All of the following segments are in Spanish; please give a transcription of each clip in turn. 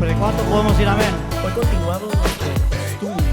siempre. ¿Cuánto podemos decir amén? Hoy continuamos nuestro estudio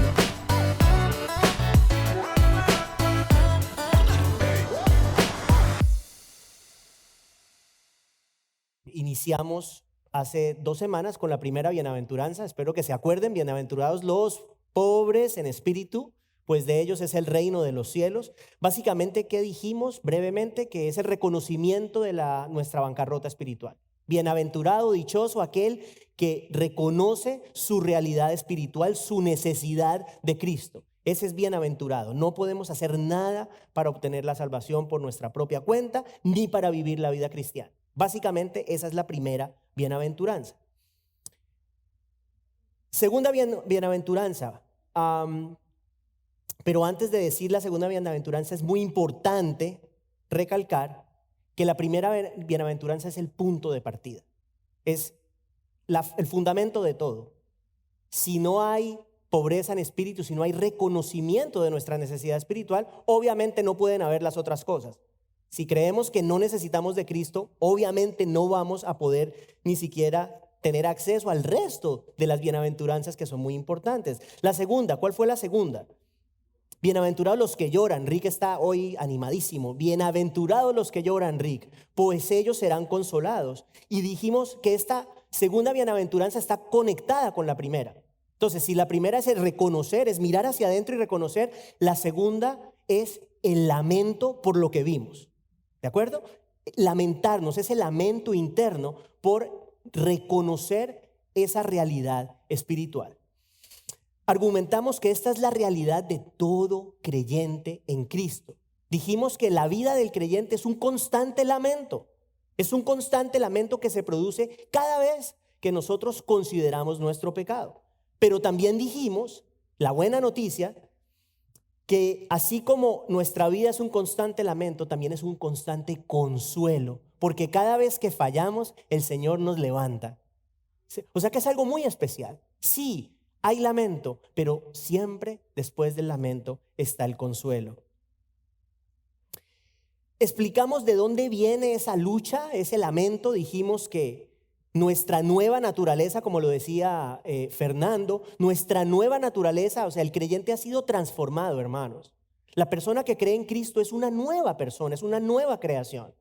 Iniciamos hace 2 semanas con la primera bienaventuranza. Espero que se acuerden: bienaventurados los pobres en espíritu, pues de ellos es el reino de los cielos. Básicamente, ¿qué dijimos brevemente? Que es el reconocimiento de nuestra bancarrota espiritual. Bienaventurado, dichoso aquel que reconoce su realidad espiritual, su necesidad de Cristo. Ese es bienaventurado. No podemos hacer nada para obtener la salvación por nuestra propia cuenta, ni para vivir la vida cristiana. Básicamente, esa es la primera bienaventuranza. Segunda bienaventuranza. Pero antes de decir la segunda bienaventuranza, es muy importante recalcar que la primera bienaventuranza es el punto de partida. Es el fundamento de todo. Si no hay pobreza en espíritu, si no hay reconocimiento de nuestra necesidad espiritual, obviamente no pueden haber las otras cosas. Si creemos que no necesitamos de Cristo, obviamente no vamos a poder ni siquiera tener acceso al resto de las bienaventuranzas, que son muy importantes. La segunda, ¿cuál fue la segunda? Bienaventurados los que lloran. Rick está hoy animadísimo. Bienaventurados los que lloran, Rick, pues ellos serán consolados. Y dijimos que esta segunda bienaventuranza está conectada con la primera. Entonces, si la primera es el reconocer, es mirar hacia adentro y reconocer, la segunda es el lamento por lo que vimos. ¿De acuerdo? Lamentarnos, ese lamento interno por reconocer esa realidad espiritual. Argumentamos que esta es la realidad de todo creyente en Cristo. Dijimos que la vida del creyente es un constante lamento. Es un constante lamento que se produce cada vez que nosotros consideramos nuestro pecado. Pero también dijimos, la buena noticia, que así como nuestra vida es un constante lamento, también es un constante consuelo, porque cada vez que fallamos, el Señor nos levanta. O sea que es algo muy especial. Sí, hay lamento, pero siempre después del lamento está el consuelo. Explicamos de dónde viene esa lucha, ese lamento. Dijimos que nuestra nueva naturaleza, como lo decía Fernando, nuestra nueva naturaleza, o sea, el creyente ha sido transformado, hermanos. La persona que cree en Cristo es una nueva persona, es una nueva creación.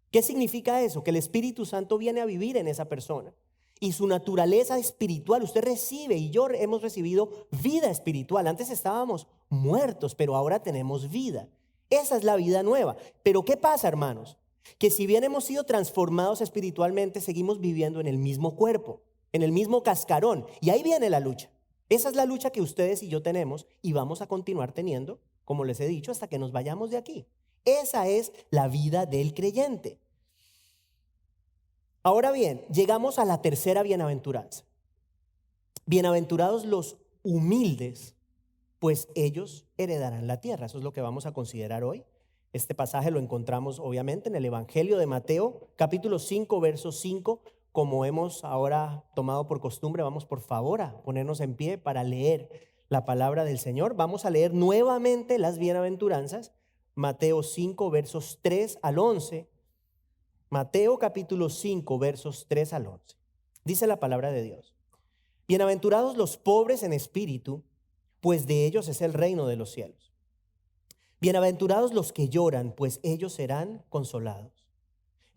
¿Qué significa eso? Que el Espíritu Santo viene a vivir en esa persona. Y su naturaleza espiritual, usted recibe y yo hemos recibido vida espiritual. Antes estábamos muertos, pero ahora tenemos vida. Esa es la vida nueva. Pero ¿qué pasa, hermanos? Que si bien hemos sido transformados espiritualmente, seguimos viviendo en el mismo cuerpo, en el mismo cascarón. Y ahí viene la lucha. Esa es la lucha que ustedes y yo tenemos y vamos a continuar teniendo, como les he dicho, hasta que nos vayamos de aquí. Esa es la vida del creyente. Ahora bien, llegamos a la tercera bienaventuranza. Bienaventurados los humildes, pues ellos heredarán la tierra. Eso es lo que vamos a considerar hoy. Este pasaje lo encontramos obviamente en el Evangelio de Mateo, capítulo 5, verso 5. Como hemos ahora tomado por costumbre, vamos por favor a ponernos en pie para leer la palabra del Señor. Vamos a leer nuevamente las bienaventuranzas. Mateo 5, versos 3 al 11. Mateo capítulo 5, versos 3 al 11. Dice la palabra de Dios: Bienaventurados los pobres en espíritu, pues de ellos es el reino de los cielos. Bienaventurados los que lloran, pues ellos serán consolados.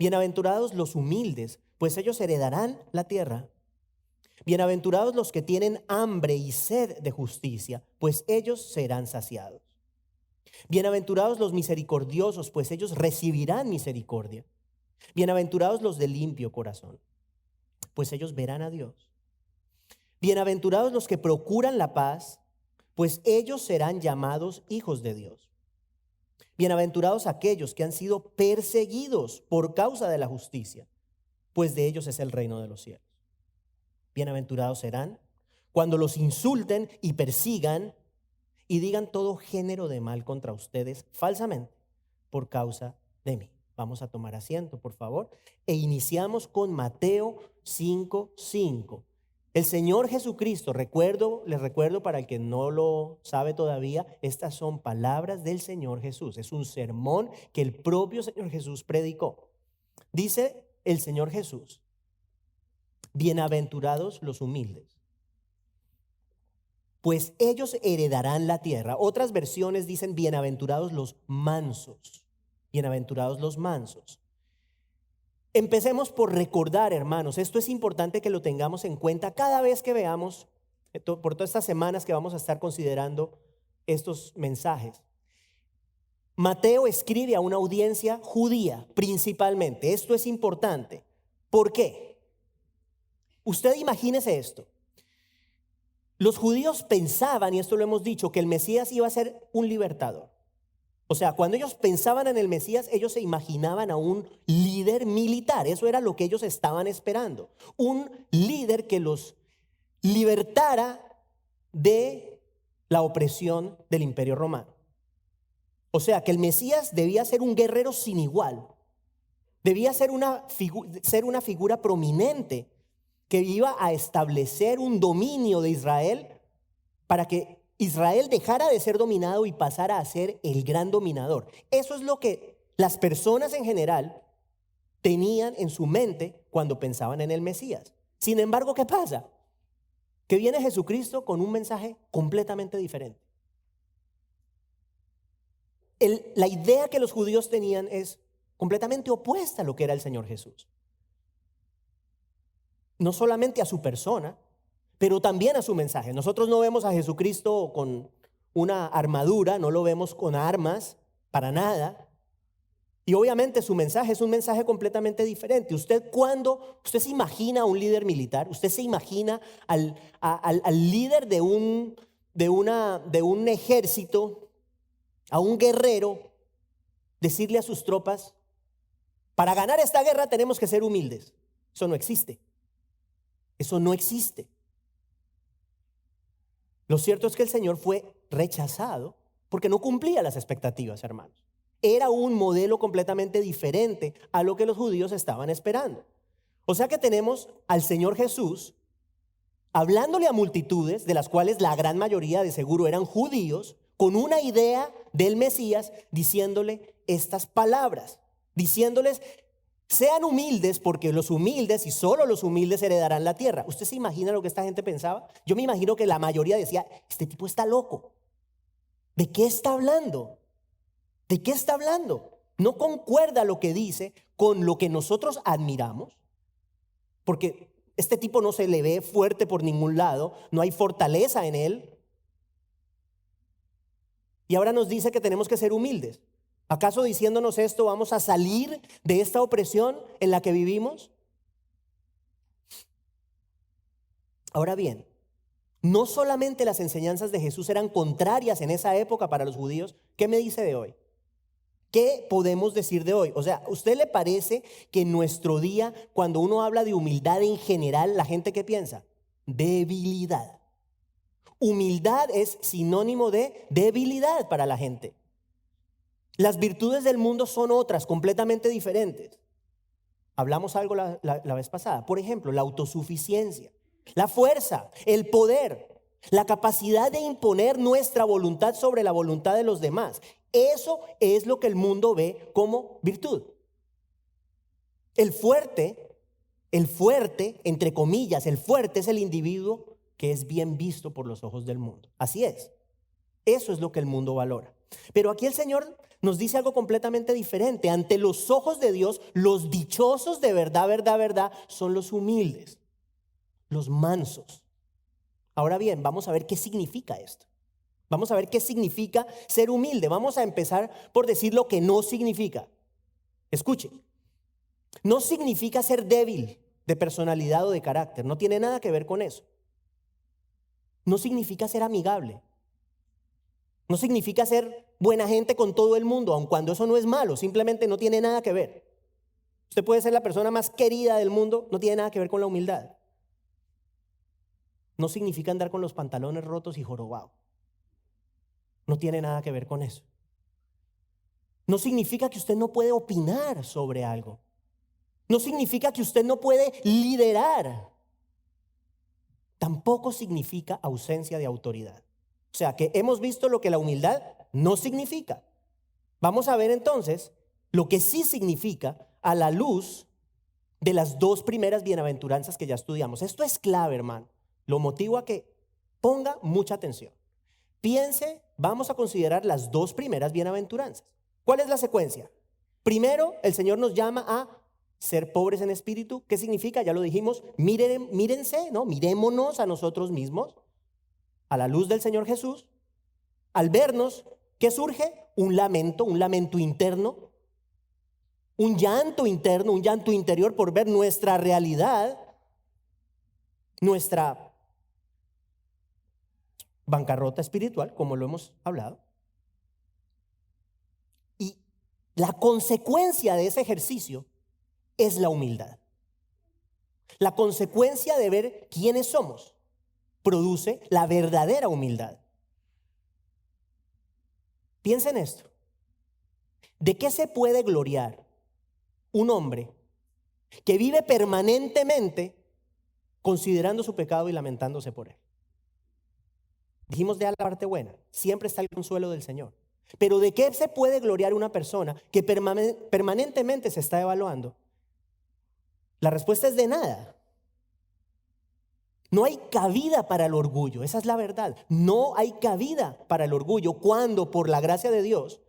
Bienaventurados los humildes, pues ellos heredarán la tierra. Bienaventurados los que tienen hambre y sed de justicia, pues ellos serán saciados. Bienaventurados los misericordiosos, pues ellos recibirán misericordia. Bienaventurados los de limpio corazón, pues ellos verán a Dios. Bienaventurados los que procuran la paz, pues ellos serán llamados hijos de Dios. Bienaventurados aquellos que han sido perseguidos por causa de la justicia, pues de ellos es el reino de los cielos. Bienaventurados serán cuando los insulten y persigan y digan todo género de mal contra ustedes falsamente por causa de mí. Vamos a tomar asiento, por favor. E iniciamos con Mateo 5:5. El Señor Jesucristo, les recuerdo para el que no lo sabe todavía, estas son palabras del Señor Jesús. Es un sermón que el propio Señor Jesús predicó. Dice el Señor Jesús: bienaventurados los humildes, pues ellos heredarán la tierra. Otras versiones dicen bienaventurados los mansos, bienaventurados los mansos. Empecemos por recordar, hermanos, esto es importante que lo tengamos en cuenta cada vez que veamos, por todas estas semanas que vamos a estar considerando estos mensajes. Mateo escribe a una audiencia judía principalmente. Esto es importante. ¿Por qué? Usted imagínese esto. Los judíos pensaban, y esto lo hemos dicho, que el Mesías iba a ser un libertador. O sea, cuando ellos pensaban en el Mesías, ellos se imaginaban a un líder militar. Eso era lo que ellos estaban esperando. Un líder que los libertara de la opresión del Imperio Romano. O sea, que el Mesías debía ser un guerrero sin igual. Debía ser una figura prominente que iba a establecer un dominio de Israel para que Israel dejara de ser dominado y pasara a ser el gran dominador. Eso es lo que las personas en general tenían en su mente cuando pensaban en el Mesías. Sin embargo, ¿qué pasa? Que viene Jesucristo con un mensaje completamente diferente. La idea que los judíos tenían es completamente opuesta a lo que era el Señor Jesús. No solamente a su persona, pero también a su mensaje. Nosotros no vemos a Jesucristo con una armadura, no lo vemos con armas, para nada. Y obviamente su mensaje es un mensaje completamente diferente. Usted se imagina a un líder militar, usted se imagina al líder de un ejército, a un guerrero, decirle a sus tropas, para ganar esta guerra tenemos que ser humildes. Eso no existe. Eso no existe. Lo cierto es que el Señor fue rechazado porque no cumplía las expectativas, hermanos. Era un modelo completamente diferente a lo que los judíos estaban esperando. O sea que tenemos al Señor Jesús hablándole a multitudes, de las cuales la gran mayoría de seguro eran judíos, con una idea del Mesías, diciéndole estas palabras, diciéndoles: sean humildes porque los humildes y solo los humildes heredarán la tierra. ¿Usted se imagina lo que esta gente pensaba? Yo me imagino que la mayoría decía: este tipo está loco. ¿De qué está hablando? ¿De qué está hablando? No concuerda lo que dice con lo que nosotros admiramos, porque este tipo no se le ve fuerte por ningún lado, no hay fortaleza en él. Y ahora nos dice que tenemos que ser humildes. ¿Acaso diciéndonos esto vamos a salir de esta opresión en la que vivimos? Ahora bien, no solamente las enseñanzas de Jesús eran contrarias en esa época para los judíos. ¿Qué me dice de hoy? ¿Qué podemos decir de hoy? O sea, ¿a usted le parece que en nuestro día, cuando uno habla de humildad en general, la gente qué piensa? Debilidad. Humildad es sinónimo de debilidad para la gente. Las virtudes del mundo son otras, completamente diferentes. Hablamos algo la vez pasada. Por ejemplo, la autosuficiencia, la fuerza, el poder, la capacidad de imponer nuestra voluntad sobre la voluntad de los demás. Eso es lo que el mundo ve como virtud. El fuerte, entre comillas, el fuerte es el individuo que es bien visto por los ojos del mundo. Así es. Eso es lo que el mundo valora. Pero aquí el Señor nos dice algo completamente diferente. Ante los ojos de Dios, los dichosos de verdad, verdad, verdad, son los humildes, los mansos. Ahora bien, vamos a ver qué significa esto. Vamos a ver qué significa ser humilde. Vamos a empezar por decir lo que no significa. Escuchen, no significa ser débil de personalidad o de carácter. No tiene nada que ver con eso. No significa ser amigable. No significa ser buena gente con todo el mundo, aun cuando eso no es malo, simplemente no tiene nada que ver. Usted puede ser la persona más querida del mundo, no tiene nada que ver con la humildad. No significa andar con los pantalones rotos y jorobado. No tiene nada que ver con eso. No significa que usted no puede opinar sobre algo. No significa que usted no puede liderar. Tampoco significa ausencia de autoridad. O sea que hemos visto lo que la humildad no significa. Vamos a ver entonces lo que sí significa a la luz de las dos primeras bienaventuranzas que ya estudiamos. Esto es clave, hermano. Lo motivo a que ponga mucha atención. Piense, vamos a considerar las dos primeras bienaventuranzas. ¿Cuál es la secuencia? Primero, el Señor nos llama a ser pobres en espíritu. ¿Qué significa? Ya lo dijimos. Mírense, ¿no? Mirémonos a nosotros mismos a la luz del Señor Jesús. Al vernos, ¿qué surge? Un lamento interno, un llanto interno, un llanto interior por ver nuestra realidad, nuestra bancarrota espiritual, como lo hemos hablado. Y la consecuencia de ese ejercicio es la humildad. La consecuencia de ver quiénes somos produce la verdadera humildad. Piensa en esto. ¿De qué se puede gloriar un hombre que vive permanentemente considerando su pecado y lamentándose por él? Dijimos de la parte buena, siempre está el consuelo del Señor. Pero ¿de qué se puede gloriar una persona que permanentemente se está evaluando? La respuesta es de nada. No hay cabida para el orgullo, esa es la verdad. No hay cabida para el orgullo cuando, por la gracia de Dios,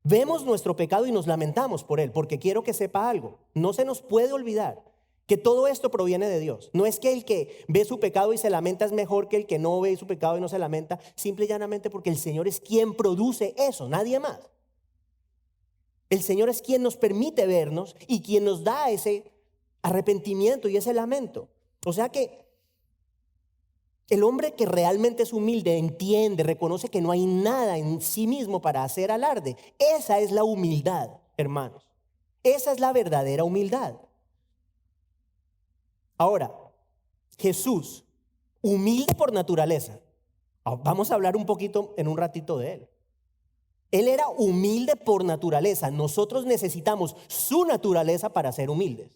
vemos nuestro pecado y nos lamentamos por él. Porque quiero que sepa algo, no se nos puede olvidar que todo esto proviene de Dios. No es que el que ve su pecado y se lamenta es mejor que el que no ve su pecado y no se lamenta, simple y llanamente porque el Señor es quien produce eso, nadie más. El Señor es quien nos permite vernos y quien nos da ese arrepentimiento y ese lamento. O sea que el hombre que realmente es humilde entiende, reconoce que no hay nada en sí mismo para hacer alarde. Esa es la humildad, hermanos. Esa es la verdadera humildad. Ahora, Jesús, humilde por naturaleza. Vamos a hablar un poquito en un ratito de él. Él era humilde por naturaleza. Nosotros necesitamos su naturaleza para ser humildes.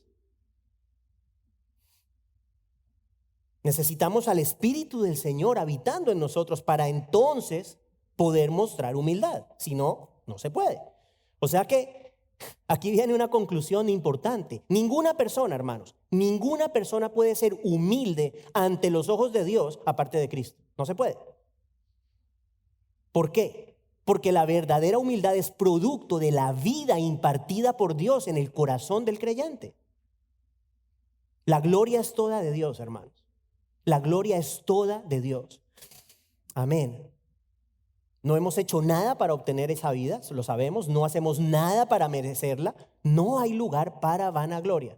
Necesitamos al Espíritu del Señor habitando en nosotros para entonces poder mostrar humildad. Si no, no se puede. O sea que aquí viene una conclusión importante. Ninguna persona, hermanos, ninguna persona puede ser humilde ante los ojos de Dios aparte de Cristo. No se puede. ¿Por qué? Porque la verdadera humildad es producto de la vida impartida por Dios en el corazón del creyente. La gloria es toda de Dios, hermanos. La gloria es toda de Dios. Amén. No hemos hecho nada para obtener esa vida, lo sabemos. No hacemos nada para merecerla. No hay lugar para vanagloria.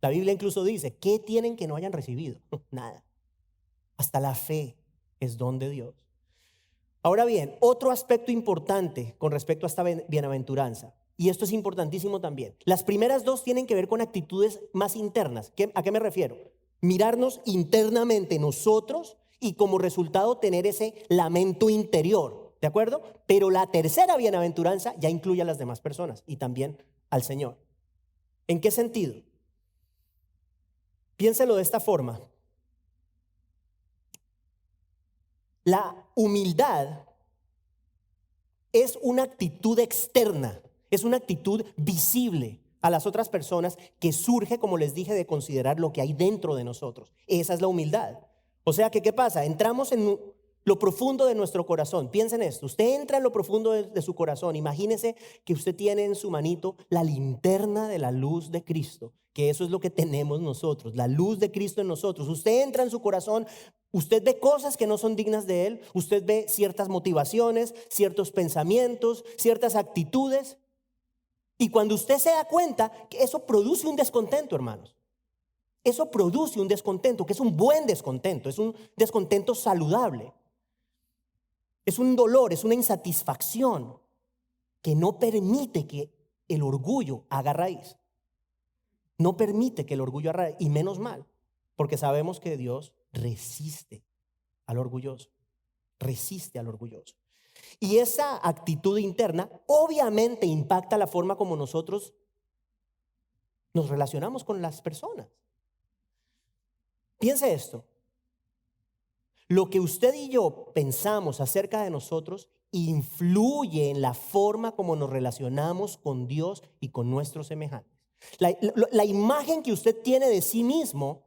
La Biblia incluso dice, ¿qué tienen que no hayan recibido? Nada. Hasta la fe es don de Dios. Ahora bien, otro aspecto importante con respecto a esta bienaventuranza, y esto es importantísimo también. Las primeras dos tienen que ver con actitudes más internas. ¿A qué me refiero? Mirarnos internamente nosotros y como resultado tener ese lamento interior, ¿de acuerdo? Pero la tercera bienaventuranza ya incluye a las demás personas y también al Señor. ¿En qué sentido? Piénselo de esta forma. La humildad es una actitud externa, es una actitud visible a las otras personas que surge, como les dije, de considerar lo que hay dentro de nosotros. Esa es la humildad. O sea que, ¿qué pasa? Entramos en lo profundo de nuestro corazón. Piensen esto, usted entra en lo profundo de su corazón. Imagínese que usted tiene en su manito la linterna de la luz de Cristo, que eso es lo que tenemos nosotros, la luz de Cristo en nosotros. Usted entra en su corazón, usted ve cosas que no son dignas de él, usted ve ciertas motivaciones, ciertos pensamientos, ciertas actitudes. Y cuando usted se da cuenta, que eso produce un descontento, hermanos. Eso produce un descontento, que es un buen descontento, es un descontento saludable. Es un dolor, es una insatisfacción que no permite que el orgullo haga raíz. No permite que el orgullo haga raíz, y menos mal, porque sabemos que Dios resiste al orgulloso, resiste al orgulloso. Y esa actitud interna obviamente impacta la forma como nosotros nos relacionamos con las personas. Piense esto. Lo que usted y yo pensamos acerca de nosotros influye en la forma como nos relacionamos con Dios y con nuestros semejantes. La imagen que usted tiene de sí mismo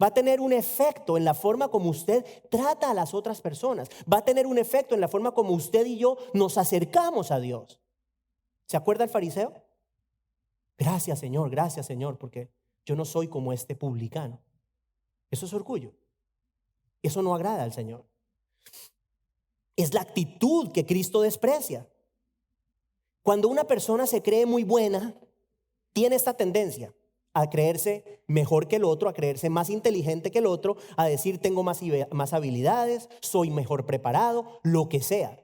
va a tener un efecto en la forma como usted trata a las otras personas. Va a tener un efecto en la forma como usted y yo nos acercamos a Dios. ¿Se acuerda el fariseo? Gracias, Señor, porque yo no soy como este publicano. Eso es orgullo. Eso no agrada al Señor. Es la actitud que Cristo desprecia. Cuando una persona se cree muy buena, tiene esta tendencia a creerse mejor que el otro, a creerse más inteligente que el otro, a decir tengo más habilidades, soy mejor preparado, lo que sea.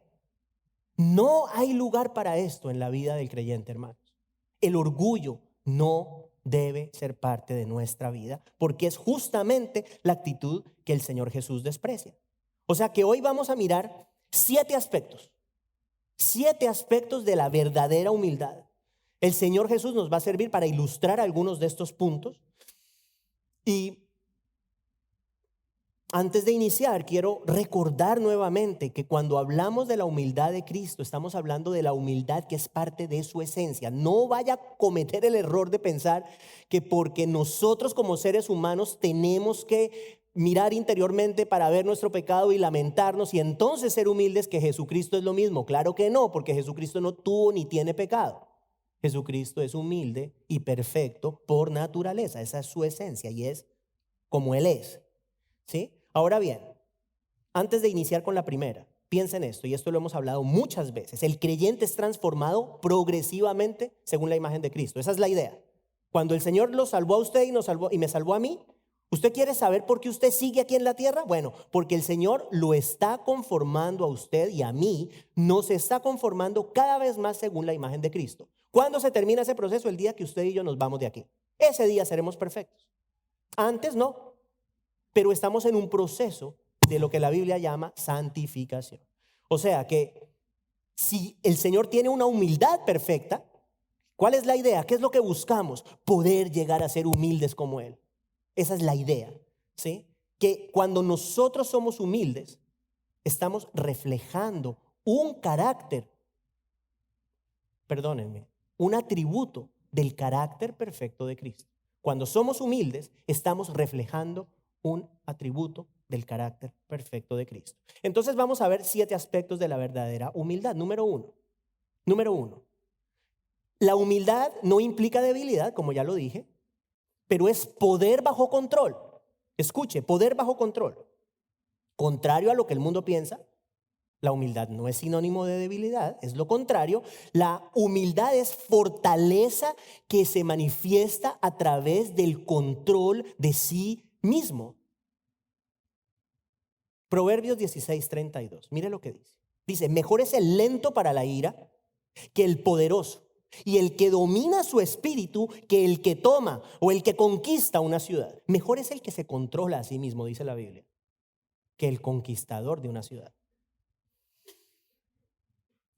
No hay lugar para esto en la vida del creyente, hermanos. El orgullo no debe ser parte de nuestra vida porque es justamente la actitud que el Señor Jesús desprecia. O sea que hoy vamos a mirar 7 aspectos de la verdadera humildad. El Señor Jesús nos va a servir para ilustrar algunos de estos puntos. Y antes de iniciar, quiero recordar nuevamente que cuando hablamos de la humildad de Cristo, estamos hablando de la humildad que es parte de su esencia. No vaya a cometer el error de pensar que porque nosotros como seres humanos tenemos que mirar interiormente para ver nuestro pecado y lamentarnos y entonces ser humildes, que Jesucristo es lo mismo. Claro que no, porque Jesucristo no tuvo ni tiene pecado. Jesucristo es humilde y perfecto por naturaleza. Esa es su esencia y es como Él es. ¿Sí? Ahora bien, antes de iniciar con la primera, piensen esto, y esto lo hemos hablado muchas veces. El creyente es transformado progresivamente según la imagen de Cristo. Esa es la idea. Cuando el Señor lo salvó a usted y me salvó a mí, ¿usted quiere saber por qué usted sigue aquí en la tierra? Bueno, porque el Señor lo está conformando a usted y a mí, nos está conformando cada vez más según la imagen de Cristo. ¿Cuándo se termina ese proceso? El día que usted y yo nos vamos de aquí. Ese día seremos perfectos. Antes no. Pero estamos en un proceso de lo que la Biblia llama santificación. O sea que si el Señor tiene una humildad perfecta, ¿cuál es la idea? ¿Qué es lo que buscamos? Poder llegar a ser humildes como Él. Esa es la idea, ¿sí? Que cuando nosotros somos humildes, estamos reflejando un carácter, perdónenme, un atributo del carácter perfecto de Cristo. Cuando somos humildes, estamos reflejando un atributo del carácter perfecto de Cristo. Entonces vamos a ver 7 aspectos de la verdadera humildad. Número uno, la humildad no implica debilidad, como ya lo dije, pero es poder bajo control. Escuche, poder bajo control. Contrario a lo que el mundo piensa, la humildad no es sinónimo de debilidad, es lo contrario. La humildad es fortaleza que se manifiesta a través del control de sí mismo. Proverbios 16:32, mire lo que dice. Dice, mejor es el lento para la ira que el poderoso, y el que domina su espíritu que el que toma o el que conquista una ciudad. Mejor es el que se controla a sí mismo, dice la Biblia, que el conquistador de una ciudad.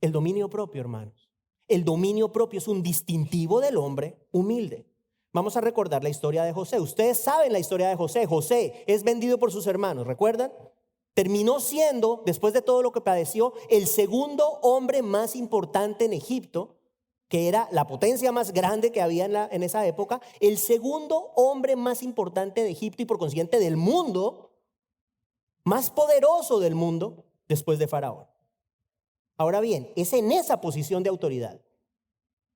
El dominio propio, hermanos. El dominio propio es un distintivo del hombre humilde. Vamos a recordar la historia de José. Ustedes saben la historia de José. José es vendido por sus hermanos, ¿recuerdan? Terminó siendo, después de todo lo que padeció, el segundo hombre más importante en Egipto, que era la potencia más grande que había en esa época, el segundo hombre más importante de Egipto y por consiguiente del mundo, más poderoso del mundo después de Faraón. Ahora bien, es en esa posición de autoridad.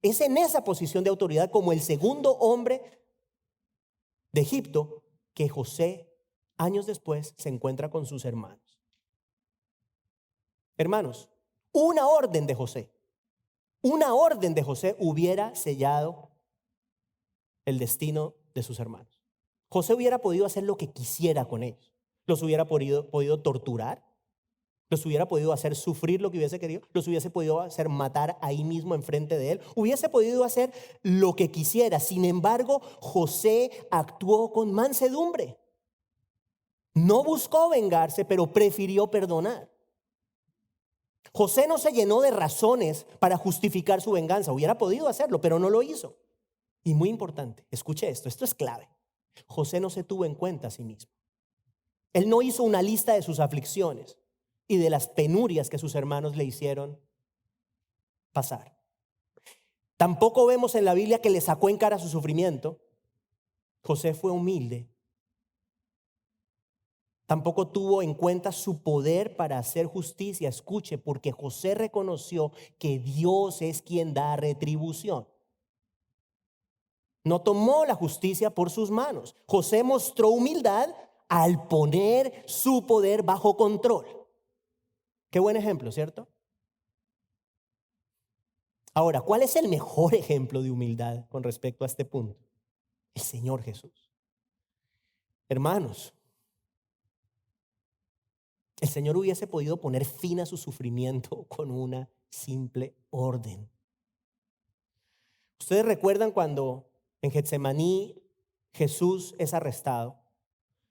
Es en esa posición de autoridad como el segundo hombre de Egipto que José, años después, se encuentra con sus hermanos. Hermanos, una orden de José hubiera sellado el destino de sus hermanos. José hubiera podido hacer lo que quisiera con ellos. Los hubiera podido torturar. Los hubiera podido hacer sufrir lo que hubiese querido. Los hubiese podido hacer matar ahí mismo enfrente de él. Hubiese podido hacer lo que quisiera. Sin embargo, José actuó con mansedumbre. No buscó vengarse, pero prefirió perdonar. José no se llenó de razones para justificar su venganza. Hubiera podido hacerlo, pero no lo hizo. Y muy importante, escuche esto es clave. José no se tuvo en cuenta a sí mismo. Él no hizo una lista de sus aflicciones y de las penurias que sus hermanos le hicieron pasar. Tampoco vemos en la Biblia que le sacó en cara su sufrimiento. José fue humilde. Tampoco tuvo en cuenta su poder para hacer justicia. Escuche, porque José reconoció que Dios es quien da retribución. No tomó la justicia por sus manos. José mostró humildad al poner su poder bajo control. Qué buen ejemplo, ¿cierto? Ahora, ¿cuál es el mejor ejemplo de humildad con respecto a este punto? El Señor Jesús. Hermanos, el Señor hubiese podido poner fin a su sufrimiento con una simple orden. ¿Ustedes recuerdan cuando en Getsemaní Jesús es arrestado?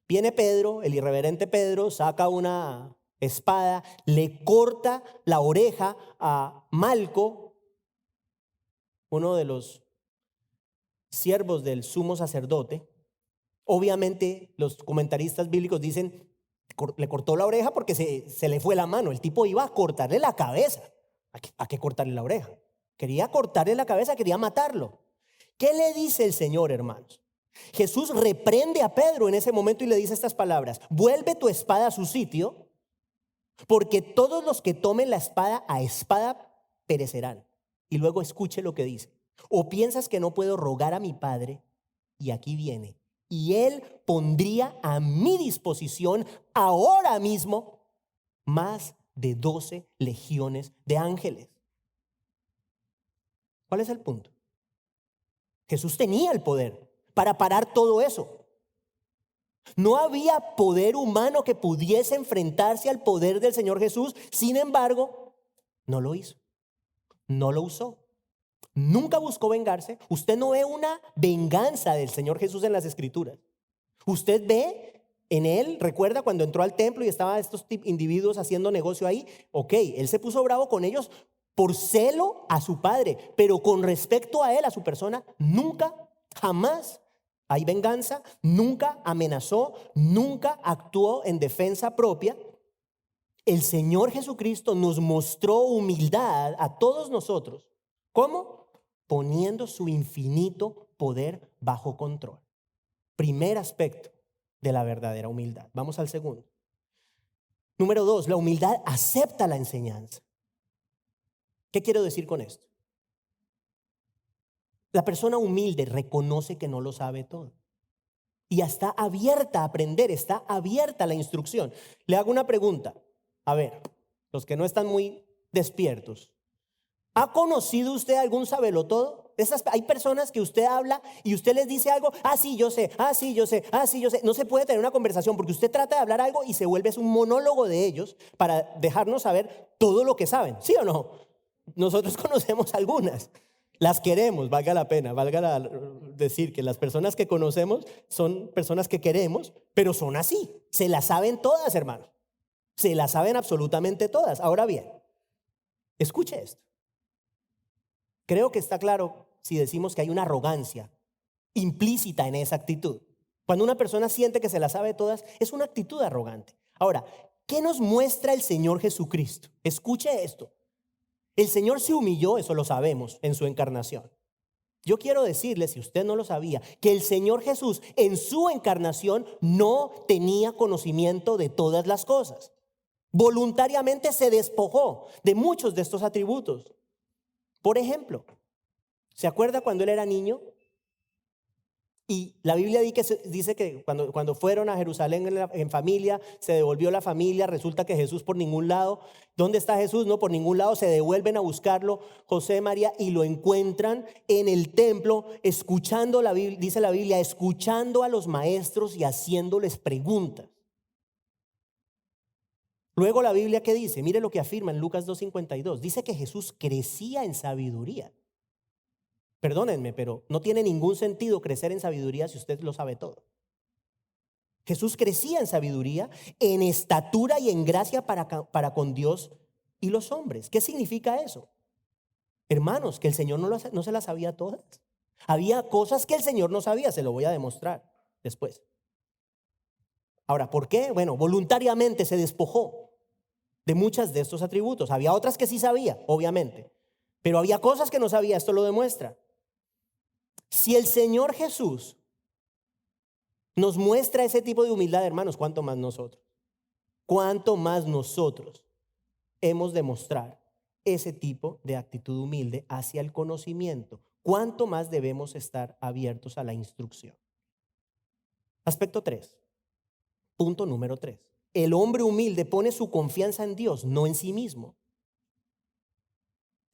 Viene Pedro, el irreverente Pedro, saca una espada, le corta la oreja a Malco, uno de los siervos del sumo sacerdote. Obviamente los comentaristas bíblicos dicen, le cortó la oreja porque se le fue la mano. El tipo iba a cortarle la cabeza. ¿A qué cortarle la oreja? Quería cortarle la cabeza, quería matarlo. ¿Qué le dice el Señor, hermanos? Jesús reprende a Pedro en ese momento y le dice estas palabras: vuelve tu espada a su sitio, porque todos los que tomen la espada a espada perecerán. Y luego escuche lo que dice: ¿o piensas que no puedo rogar a mi Padre? Y aquí viene: y Él pondría a mi disposición ahora mismo más de 12 legiones de ángeles. ¿Cuál es el punto? Jesús tenía el poder para parar todo eso. No había poder humano que pudiese enfrentarse al poder del Señor Jesús. Sin embargo, no lo hizo. No lo usó. Nunca buscó vengarse. Usted no ve una venganza del Señor Jesús en las Escrituras. Usted ve en él, recuerda cuando entró al templo y estaban estos individuos haciendo negocio ahí. Ok, él se puso bravo con ellos por celo a su padre, pero con respecto a él, a su persona, nunca, jamás hay venganza, nunca amenazó, nunca actuó en defensa propia. El Señor Jesucristo nos mostró humildad a todos nosotros. ¿Cómo? Poniendo su infinito poder bajo control. Primer aspecto de la verdadera humildad. Vamos al segundo. Número 2, la humildad acepta la enseñanza. ¿Qué quiero decir con esto? La persona humilde reconoce que no lo sabe todo y está abierta a aprender, está abierta a la instrucción. Le hago una pregunta. A ver, los que no están muy despiertos, ¿ha conocido usted algún sabelotodo? Hay personas que usted habla y usted les dice algo: ah, sí, yo sé, ah, sí, yo sé, ah, sí, yo sé. No se puede tener una conversación porque usted trata de hablar algo y se vuelve un monólogo de ellos para dejarnos saber todo lo que saben. ¿Sí o no? Nosotros conocemos algunas. Las queremos, valga la pena, decir que las personas que conocemos son personas que queremos, pero son así. Se las saben todas, hermanos. Se las saben absolutamente todas. Ahora bien, escuche esto. Creo que está claro si decimos que hay una arrogancia implícita en esa actitud. Cuando una persona siente que se las sabe todas, es una actitud arrogante. Ahora, ¿qué nos muestra el Señor Jesucristo? Escuche esto. El Señor se humilló, eso lo sabemos, en su encarnación. Yo quiero decirle, si usted no lo sabía, que el Señor Jesús en su encarnación no tenía conocimiento de todas las cosas. Voluntariamente se despojó de muchos de estos atributos. Por ejemplo, ¿se acuerda cuando él era niño? Y la Biblia dice que cuando fueron a Jerusalén en familia, se devolvió la familia, resulta que Jesús por ningún lado. ¿Dónde está Jesús? No, por ningún lado. Se devuelven a buscarlo José, María, y lo encuentran en el templo, escuchando, dice la Biblia, escuchando a los maestros y haciéndoles preguntas. Luego la Biblia, ¿qué dice? Mire lo que afirma en Lucas 2:52. Dice que Jesús crecía en sabiduría. Perdónenme, pero no tiene ningún sentido crecer en sabiduría si usted lo sabe todo. Jesús crecía en sabiduría, en estatura y en gracia para con Dios y los hombres. ¿Qué significa eso? Hermanos, que el Señor no se las sabía todas. Había cosas que el Señor no sabía, se lo voy a demostrar después. Ahora, ¿por qué? Bueno, voluntariamente se despojó de muchas de estos atributos. Había otras que sí sabía, obviamente. Pero había cosas que no sabía, esto lo demuestra. Si el Señor Jesús nos muestra ese tipo de humildad, hermanos, ¿cuánto más nosotros? ¿Cuánto más nosotros hemos de mostrar ese tipo de actitud humilde hacia el conocimiento? ¿Cuánto más debemos estar abiertos a la instrucción? Aspecto 3. Punto número 3. El hombre humilde pone su confianza en Dios, no en sí mismo.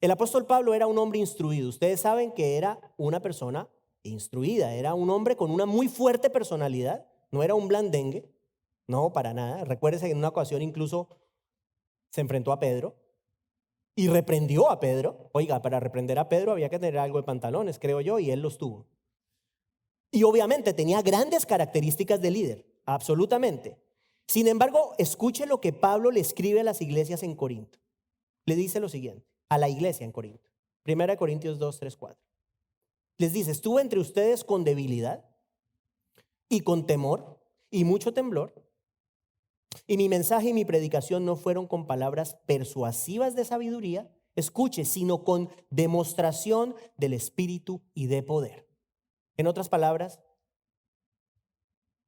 El apóstol Pablo era un hombre instruido. Ustedes saben que era una persona instruida. Era un hombre con una muy fuerte personalidad. No era un blandengue. No, para nada. Recuérdese que en una ocasión incluso se enfrentó a Pedro y reprendió a Pedro. Oiga, para reprender a Pedro había que tener algo de pantalones, creo yo, y él los tuvo. Y obviamente tenía grandes características de líder, absolutamente. Sin embargo, escuche lo que Pablo le escribe a las iglesias en Corinto. Le dice lo siguiente, a la iglesia en Corinto. 1 Corintios 2, 3, 4. Les dice, estuve entre ustedes con debilidad y con temor y mucho temblor. Y mi mensaje y mi predicación no fueron con palabras persuasivas de sabiduría, escuche, sino con demostración del Espíritu y de poder. En otras palabras,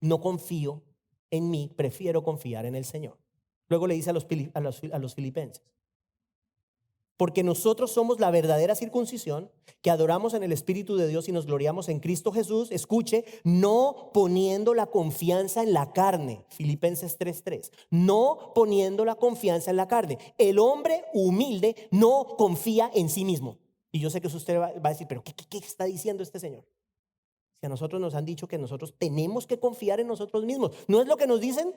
no confío en mí, prefiero confiar en el Señor. Luego le dice a los filipenses, porque nosotros somos la verdadera circuncisión, que adoramos en el Espíritu de Dios y nos gloriamos en Cristo Jesús, escuche, no poniendo la confianza en la carne, Filipenses 3:3, no poniendo la confianza en la carne. El hombre humilde no confía en sí mismo. Y yo sé que usted va a decir, pero ¿qué está diciendo este señor? Si a nosotros nos han dicho que nosotros tenemos que confiar en nosotros mismos, ¿no es lo que nos dicen?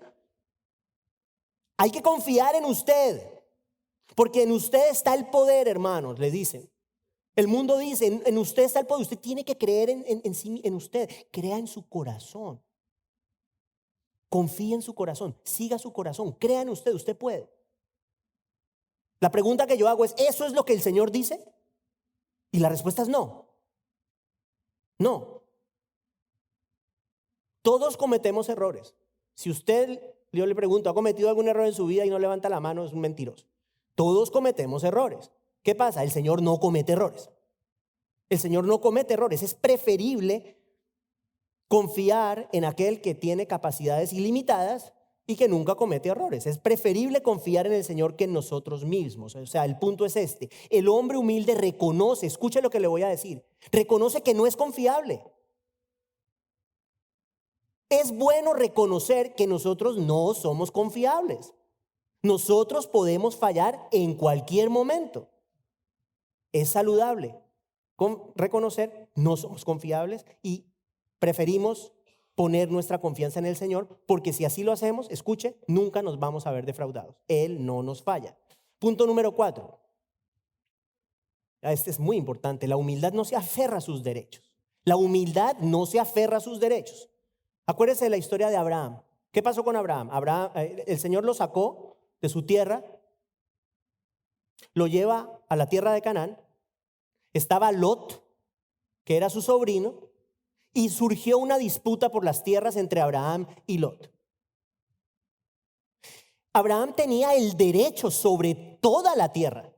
Hay que confiar en usted, porque en usted está el poder, hermanos, le dicen. El mundo dice, en usted está el poder, usted tiene que creer en usted, crea en su corazón. Confíe en su corazón, siga su corazón, crea en usted, usted puede. La pregunta que yo hago es, ¿eso es lo que el Señor dice? Y la respuesta es no. No. Todos cometemos errores. Si usted, yo le pregunto, ¿ha cometido algún error en su vida y no levanta la mano? Es un mentiroso. Todos cometemos errores. ¿Qué pasa? El Señor no comete errores. El Señor no comete errores. Es preferible confiar en aquel que tiene capacidades ilimitadas y que nunca comete errores. Es preferible confiar en el Señor que en nosotros mismos. O sea, el punto es este. El hombre humilde reconoce, escuche lo que le voy a decir, reconoce que no es confiable. Es bueno reconocer que nosotros no somos confiables. Nosotros podemos fallar en cualquier momento. Es saludable reconocer no somos confiables y preferimos poner nuestra confianza en el Señor, porque si así lo hacemos, escuche, nunca nos vamos a ver defraudados. Él no nos falla. Punto número 4. Este es muy importante. La humildad no se aferra a sus derechos. La humildad no se aferra a sus derechos. Acuérdese de la historia de Abraham. ¿Qué pasó con Abraham? El Señor lo sacó de su tierra, lo lleva a la tierra de Canaán. Estaba Lot, que era su sobrino, y surgió una disputa por las tierras entre Abraham y Lot. Abraham tenía el derecho sobre toda la tierra,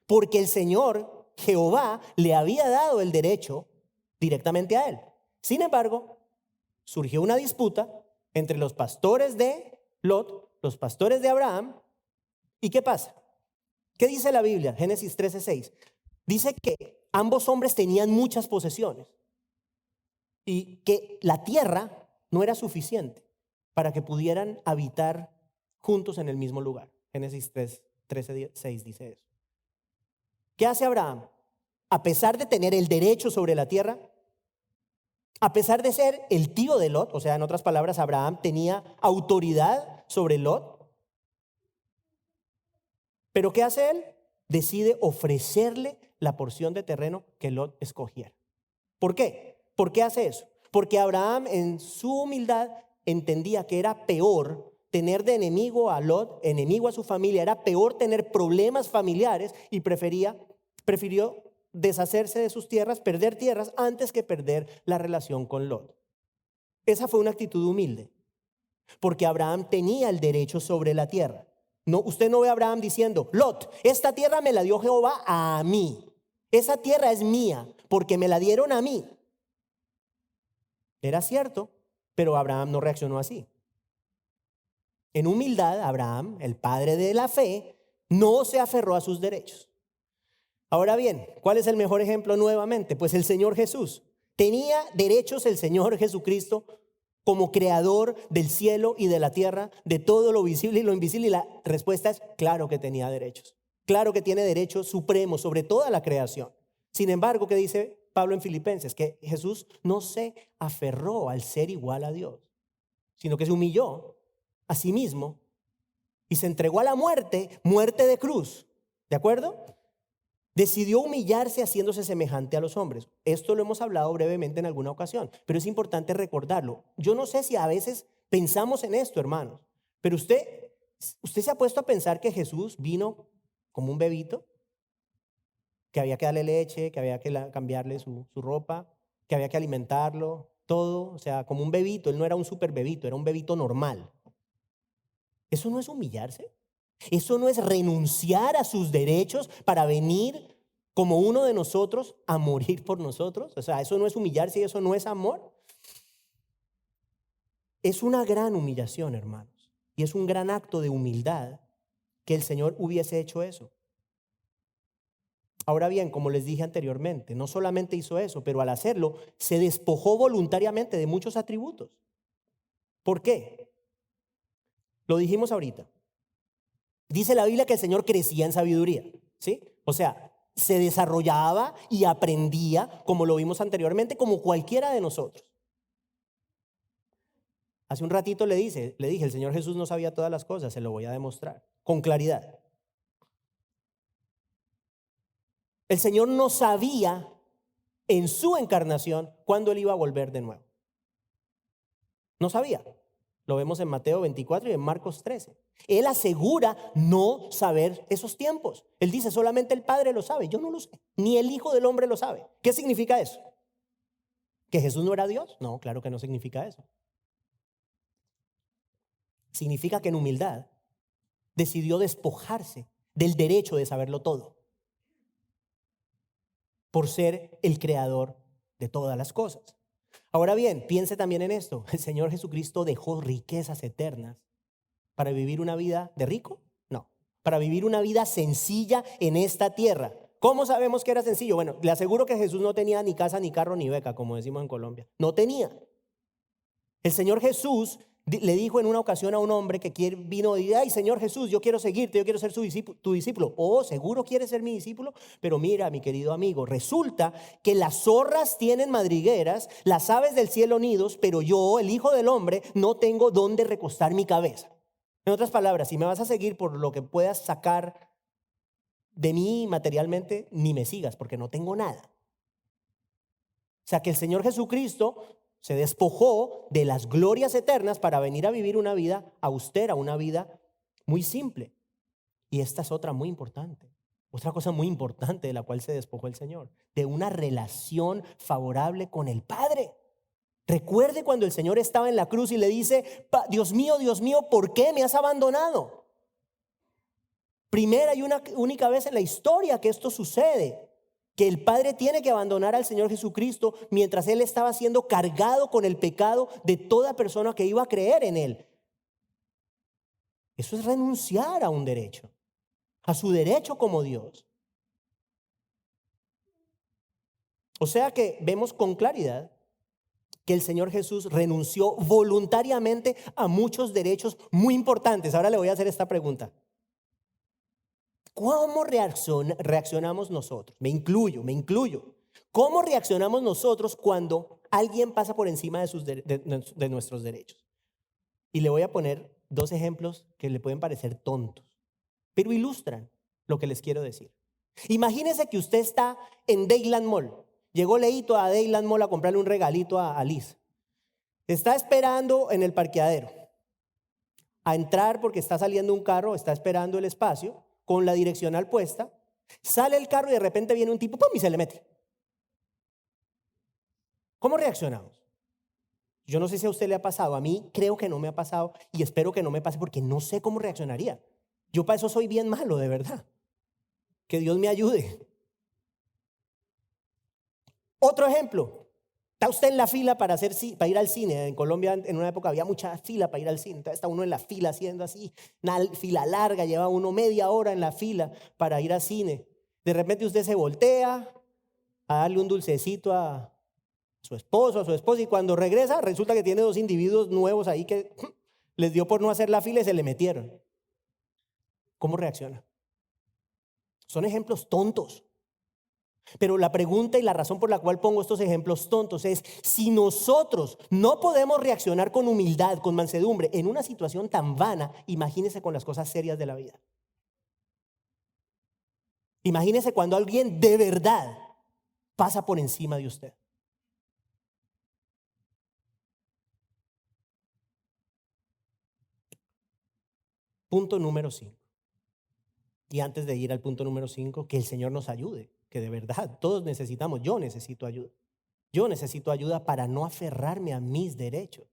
porque el Señor, Jehová, le había dado el derecho directamente a él. Sin embargo, surgió una disputa entre los pastores de Lot, los pastores de Abraham. ¿Y qué pasa? ¿Qué dice la Biblia? Génesis 13:6. Dice que ambos hombres tenían muchas posesiones y que la tierra no era suficiente para que pudieran habitar juntos en el mismo lugar. Génesis 13:6 dice eso. ¿Qué hace Abraham? A pesar de tener el derecho sobre la tierra, a pesar de ser el tío de Lot, o sea, en otras palabras, Abraham tenía autoridad sobre Lot. ¿Pero qué hace él? Decide ofrecerle la porción de terreno que Lot escogiera. ¿Por qué? ¿Por qué hace eso? Porque Abraham en su humildad entendía que era peor tener de enemigo a Lot, enemigo a su familia, era peor tener problemas familiares y prefirió deshacerse de sus tierras, perder tierras antes que perder la relación con Lot. Esa fue una actitud humilde, porque Abraham tenía el derecho sobre la tierra. No, usted no ve a Abraham diciendo, Lot, esta tierra me la dio Jehová a mí. Esa tierra es mía porque me la dieron a mí. Era cierto, pero Abraham no reaccionó así. En humildad, Abraham, el padre de la fe, no se aferró a sus derechos. Ahora bien, ¿cuál es el mejor ejemplo nuevamente? Pues el Señor Jesús. ¿Tenía derechos el Señor Jesucristo como creador del cielo y de la tierra, de todo lo visible y lo invisible? Y la respuesta es claro que tenía derechos. Claro que tiene derechos supremos sobre toda la creación. Sin embargo, ¿qué dice Pablo en Filipenses? Que Jesús no se aferró al ser igual a Dios, sino que se humilló a sí mismo y se entregó a la muerte, muerte de cruz. ¿De acuerdo? Decidió humillarse haciéndose semejante a los hombres. Esto lo hemos hablado brevemente en alguna ocasión, pero es importante recordarlo. Yo no sé si a veces pensamos en esto, hermanos, pero usted se ha puesto a pensar que Jesús vino como un bebito, que había que darle leche, que había que cambiarle su ropa, que había que alimentarlo, todo, o sea, como un bebito. Él no era un super bebito, era un bebito normal. ¿Eso no es humillarse? ¿Eso no es renunciar a sus derechos para venir como uno de nosotros a morir por nosotros? O sea, ¿eso no es humillarse y eso no es amor? Es una gran humillación, hermanos. Y es un gran acto de humildad que el Señor hubiese hecho eso. Ahora bien, como les dije anteriormente, no solamente hizo eso, pero al hacerlo se despojó voluntariamente de muchos atributos. ¿Por qué? Lo dijimos ahorita. Dice la Biblia que el Señor crecía en sabiduría, ¿sí? O sea, se desarrollaba y aprendía, como lo vimos anteriormente, como cualquiera de nosotros. Hace un ratito le dije, el Señor Jesús no sabía todas las cosas, se lo voy a demostrar, con claridad. El Señor no sabía en su encarnación cuándo Él iba a volver de nuevo. No sabía. Lo vemos en Mateo 24 y en Marcos 13. Él asegura no saber esos tiempos. Él dice, solamente el Padre lo sabe. Yo no lo sé. Ni el Hijo del Hombre lo sabe. ¿Qué significa eso? ¿Que Jesús no era Dios? No, claro que no significa eso. Significa que en humildad decidió despojarse del derecho de saberlo todo, por ser el creador de todas las cosas. Ahora bien, piense también en esto. ¿El Señor Jesucristo dejó riquezas eternas para vivir una vida de rico? No. Para vivir una vida sencilla en esta tierra. ¿Cómo sabemos que era sencillo? Bueno, le aseguro que Jesús no tenía ni casa, ni carro, ni beca, como decimos en Colombia. No tenía. El Señor Jesús le dijo en una ocasión a un hombre que vino y dijo, ay, Señor Jesús, yo quiero seguirte, yo quiero ser tu discípulo. Oh, seguro quieres ser mi discípulo, pero mira, mi querido amigo, resulta que las zorras tienen madrigueras, las aves del cielo nidos, pero yo, el Hijo del Hombre, no tengo dónde recostar mi cabeza. En otras palabras, si me vas a seguir por lo que puedas sacar de mí materialmente, ni me sigas, porque no tengo nada. O sea que el Señor Jesucristo se despojó de las glorias eternas para venir a vivir una vida austera, una vida muy simple. Y esta es otra muy importante, otra cosa muy importante de la cual se despojó el Señor, de una relación favorable con el Padre. Recuerde cuando el Señor estaba en la cruz y le dice, Dios mío, ¿por qué me has abandonado? Primera y única vez en la historia que esto sucede, que el Padre tiene que abandonar al Señor Jesucristo mientras Él estaba siendo cargado con el pecado de toda persona que iba a creer en Él. Eso es renunciar a un derecho, a su derecho como Dios. O sea que vemos con claridad que el Señor Jesús renunció voluntariamente a muchos derechos muy importantes. Ahora le voy a hacer esta pregunta. ¿Cómo reaccionamos nosotros? Me incluyo. ¿Cómo reaccionamos nosotros cuando alguien pasa por encima de nuestros derechos? Y le voy a poner dos ejemplos que le pueden parecer tontos, pero ilustran lo que les quiero decir. Imagínese que usted está en Dayland Mall. Llegó Leito a Dayland Mall a comprarle un regalito a Liz. Está esperando en el parqueadero a entrar porque está saliendo un carro, está esperando el espacio con la direccional puesta. Sale el carro y de repente viene un tipo, ¡pum!, y se le mete. ¿Cómo reaccionamos? Yo no sé si a usted le ha pasado, a mí creo que no me ha pasado y espero que no me pase porque no sé cómo reaccionaría. Yo para eso soy bien malo, de verdad. Que Dios me ayude. Otro ejemplo. Está usted en la fila para ir al cine. En Colombia en una época había mucha fila para ir al cine. Entonces está uno en la fila haciendo así, una fila larga, lleva uno media hora en la fila para ir al cine. De repente usted se voltea a darle un dulcecito a su esposo, a su esposa, y cuando regresa resulta que tiene dos individuos nuevos ahí que les dio por no hacer la fila y se le metieron. ¿Cómo reacciona? Son ejemplos tontos. Pero la pregunta y la razón por la cual pongo estos ejemplos tontos es: si nosotros no podemos reaccionar con humildad, con mansedumbre en una situación tan vana, imagínese con las cosas serias de la vida. Imagínese cuando alguien de verdad pasa por encima de usted. Punto número 5. Y antes de ir al punto número 5, que el Señor nos ayude, que de verdad todos necesitamos. Yo necesito ayuda. Yo necesito ayuda para no aferrarme a mis derechos.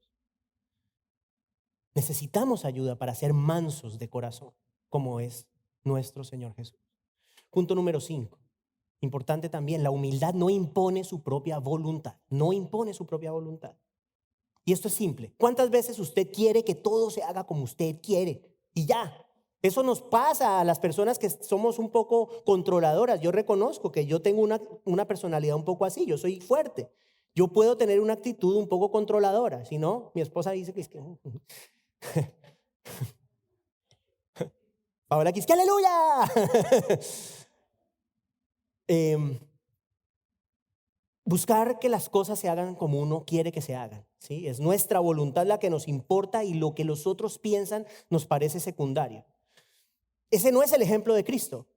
Necesitamos ayuda para ser mansos de corazón, como es nuestro Señor Jesús. Punto número 5. Importante también, la humildad no impone su propia voluntad. No impone su propia voluntad. Y esto es simple. ¿Cuántas veces usted quiere que todo se haga como usted quiere? Y ya. Eso nos pasa a las personas que somos un poco controladoras. Yo reconozco que yo tengo una personalidad un poco así. Yo soy fuerte. Yo puedo tener una actitud un poco controladora. Si no, mi esposa dice que es que... Ahora aquí es que aleluya. Buscar que las cosas se hagan como uno quiere que se hagan, ¿sí? Es nuestra voluntad la que nos importa y lo que los otros piensan nos parece secundario. Ese no es el ejemplo de Cristo.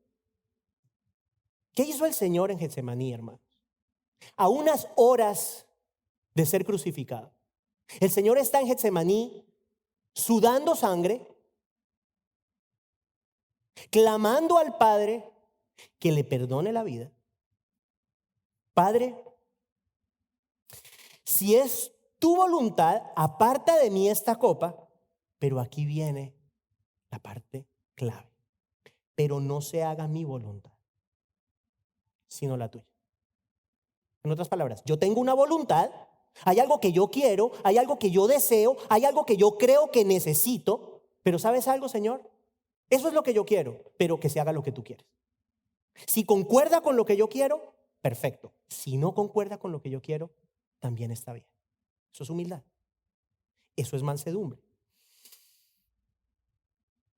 ¿Qué hizo el Señor en Getsemaní, hermanos? A unas horas de ser crucificado. El Señor está en Getsemaní sudando sangre, clamando al Padre que le perdone la vida. Padre, si es tu voluntad, aparta de mí esta copa, pero aquí viene la parte clave. Pero no se haga mi voluntad, sino la tuya. En otras palabras, yo tengo una voluntad, hay algo que yo quiero, hay algo que yo deseo, hay algo que yo creo que necesito, pero ¿sabes algo, Señor? Eso es lo que yo quiero, pero que se haga lo que tú quieres. Si concuerda con lo que yo quiero, perfecto. Si no concuerda con lo que yo quiero, también está bien. Eso es humildad. Eso es mansedumbre.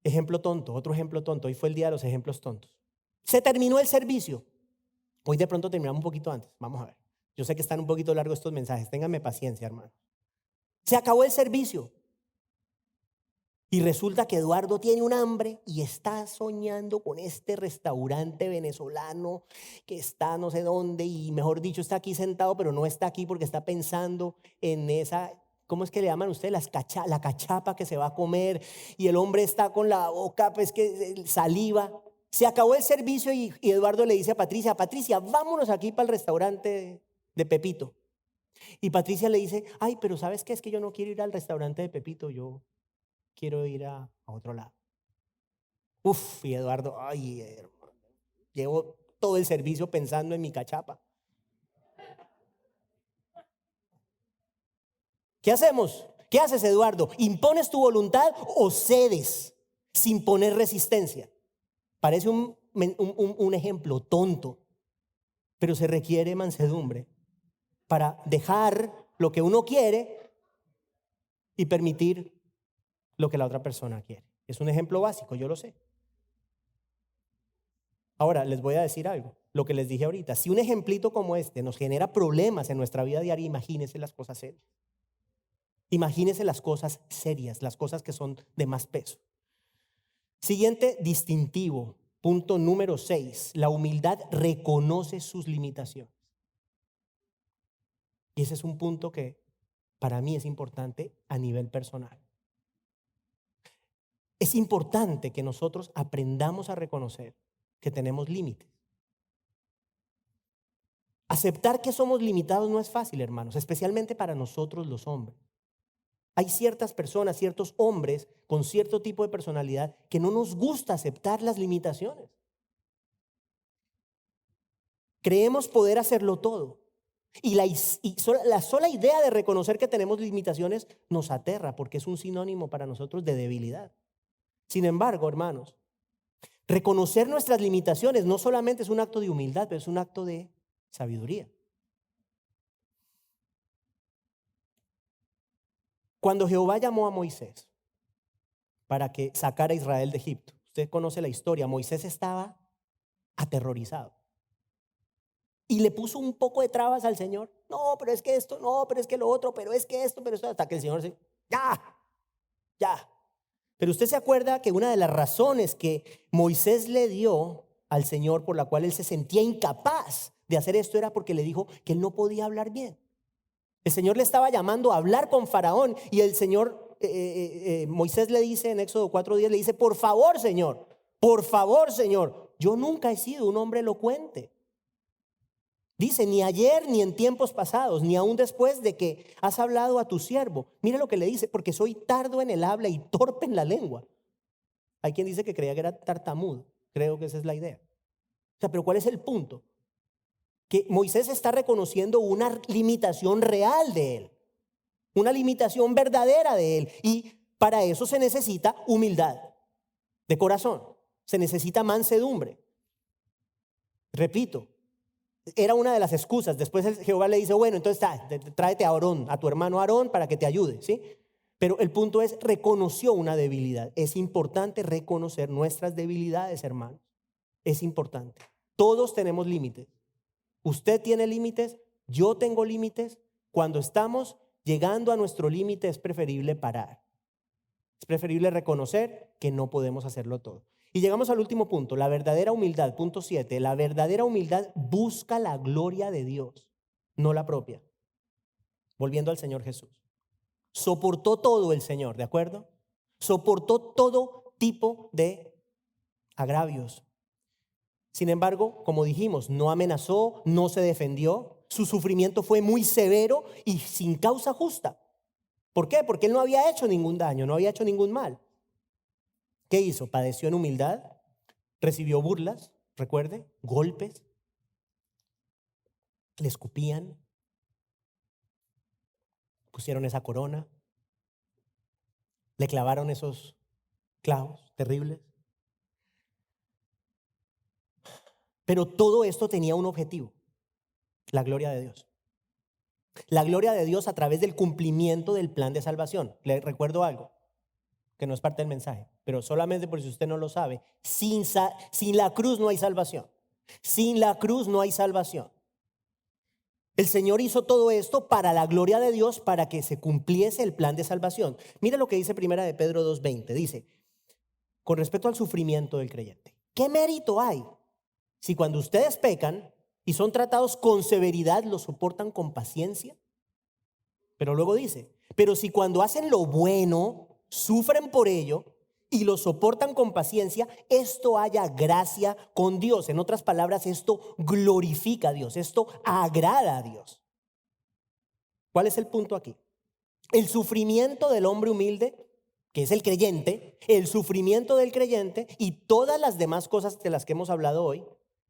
Ejemplo tonto, otro ejemplo tonto. Hoy fue el día de los ejemplos tontos. Se terminó el servicio. Hoy de pronto terminamos un poquito antes. Vamos a ver. Yo sé que están un poquito largos estos mensajes. Ténganme paciencia, hermano. Se acabó el servicio. Y resulta que Eduardo tiene un hambre y está soñando con este restaurante venezolano que está no sé dónde y mejor dicho está aquí sentado, pero no está aquí porque está pensando en esa, ¿cómo es que le llaman ustedes? La cachapa que se va a comer, y el hombre está con la boca, pues que saliva. Se acabó el servicio y Eduardo le dice a Patricia: Patricia, vámonos aquí para el restaurante de Pepito. Y Patricia le dice: ay, pero ¿sabes qué? Es que yo no quiero ir al restaurante de Pepito, yo quiero ir a otro lado. Uf, y Eduardo, ay, hermano, llevo todo el servicio pensando en mi cachapa. ¿Qué hacemos? ¿Qué haces, Eduardo? ¿Impones tu voluntad o cedes sin poner resistencia? Parece un ejemplo tonto, pero se requiere mansedumbre para dejar lo que uno quiere y permitir lo que la otra persona quiere. Es un ejemplo básico, yo lo sé. Ahora, les voy a decir algo, lo que les dije ahorita. Si un ejemplito como este nos genera problemas en nuestra vida diaria, imagínense las cosas serias. Imagínense las cosas serias, las cosas que son de más peso. Siguiente distintivo, punto número 6. La humildad reconoce sus limitaciones. Y ese es un punto que para mí es importante a nivel personal. Es importante que nosotros aprendamos a reconocer que tenemos límites. Aceptar que somos limitados no es fácil, hermanos, especialmente para nosotros los hombres. Hay ciertas personas, ciertos hombres con cierto tipo de personalidad que no nos gusta aceptar las limitaciones. Creemos poder hacerlo todo. Y la sola idea de reconocer que tenemos limitaciones nos aterra porque es un sinónimo para nosotros de debilidad. Sin embargo, hermanos, reconocer nuestras limitaciones no solamente es un acto de humildad, pero es un acto de sabiduría. Cuando Jehová llamó a Moisés para que sacara a Israel de Egipto, usted conoce la historia, Moisés estaba aterrorizado. Y le puso un poco de trabas al Señor. No, pero es que esto, no, pero es que lo otro, pero es que esto, pero esto, hasta que el Señor se, ya. Pero usted se acuerda que una de las razones que Moisés le dio al Señor por la cual él se sentía incapaz de hacer esto era porque le dijo que él no podía hablar bien. El Señor le estaba llamando a hablar con Faraón y el Señor, Moisés le dice en Éxodo 4:10, le dice, por favor, Señor, yo nunca he sido un hombre elocuente. Dice, ni ayer ni en tiempos pasados, ni aún después de que has hablado a tu siervo. Mira lo que le dice, porque soy tardo en el habla y torpe en la lengua. Hay quien dice que creía que era tartamudo. Creo que esa es la idea. O sea, pero ¿cuál es el punto? Que Moisés está reconociendo una limitación real de él. Una limitación verdadera de él. Y para eso se necesita humildad de corazón. Se necesita mansedumbre. Repito. Era una de las excusas. Después Jehová le dice, bueno, entonces tráete a Aarón, a tu hermano Aarón para que te ayude, ¿sí? Pero el punto es, reconoció una debilidad. Es importante reconocer nuestras debilidades, hermanos. Es importante. Todos tenemos límites. Usted tiene límites, yo tengo límites. Cuando estamos llegando a nuestro límite es preferible parar. Es preferible reconocer que no podemos hacerlo todo. Y llegamos al último punto, la verdadera humildad, punto 7. La verdadera humildad busca la gloria de Dios, no la propia. Volviendo al Señor Jesús. Soportó todo el Señor, ¿de acuerdo? Soportó todo tipo de agravios. Sin embargo, como dijimos, no amenazó, no se defendió. Su sufrimiento fue muy severo y sin causa justa. ¿Por qué? Porque él no había hecho ningún daño, no había hecho ningún mal. ¿Qué hizo? Padeció en humildad, recibió burlas, recuerde, golpes, le escupían, pusieron esa corona, le clavaron esos clavos terribles. Pero todo esto tenía un objetivo, la gloria de Dios. La gloria de Dios a través del cumplimiento del plan de salvación. Le recuerdo algo que no es parte del mensaje, pero solamente por si usted no lo sabe, sin la cruz no hay salvación. Sin la cruz no hay salvación. El Señor hizo todo esto para la gloria de Dios, para que se cumpliese el plan de salvación. Mira lo que dice Primera de Pedro 2:20. Dice, con respecto al sufrimiento del creyente, ¿qué mérito hay si cuando ustedes pecan y son tratados con severidad lo soportan con paciencia? Pero luego dice, pero si cuando hacen lo bueno sufren por ello y lo soportan con paciencia, esto haya gracia con Dios. En otras palabras, esto glorifica a Dios, esto agrada a Dios. ¿Cuál es el punto aquí? El sufrimiento del hombre humilde, que es el creyente, el sufrimiento del creyente y todas las demás cosas de las que hemos hablado hoy,